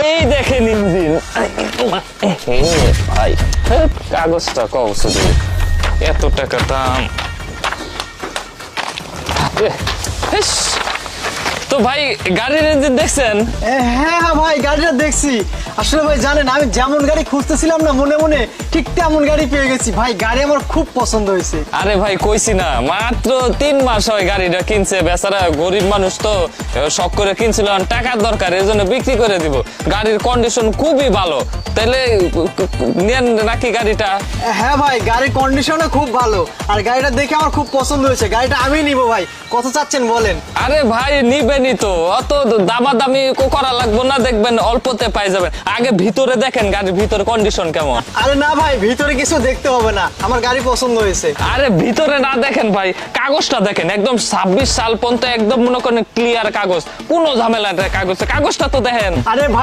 এই দেখেন ইঞ্জিন। ভাই কাগজটা কও শুধু, এত টাকা দাম। তো ভাই গাড়ির ইঞ্জিন দেখছেন? হ্যাঁ ভাই, গাড়িটা দেখছি। আসলে ভাই জানেন, আমি যেমন গাড়ি খুঁজতেছিলাম না মনে মনে, ঠিক তেমন গাড়ি পেয়ে গেছি ভাই। গাড়ি আমার খুব পছন্দ হয়েছে। আরে ভাই কইছি না, মাত্র 3 মাস হয় গাড়িটা কিনছে। বেচারা গরিব মানুষ তো, শখ করে কিনছিল, টাকার দরকার, এই জন্য বিক্রি করে দিব। গাড়ির কন্ডিশন খুবই ভালো। তাহলে নেন নাকি গাড়িটা? হ্যাঁ ভাই, গাড়ির কন্ডিশনও খুব ভালো, আর গাড়িটা দেখে আমার খুব পছন্দ হয়েছে। গাড়িটা আমি নিব ভাই। কত চাচ্ছেন বলেন? আরে ভাই নিবেনই তো, অত দামাদামি করা লাগবে না, দেখবেন অল্পতে পাই যাবেন। আগে ভিতরে দেখেন গাড়ির ভিতরে কন্ডিশন কেমন। আরে না ভাই, ভিতরে কিছু দেখতে হবে না, আমার গাড়ি পছন্দ হয়েছে। আরে ভিতরে না দেখেন ভাই, কাগজটা দেখেন, একদম 26 সাল পর্যন্ত একদম মনে করেন ক্লিয়ার কাগজ, কোনো ঝামেলা নাই কাগজটা তো দেখেন। আরে ভাই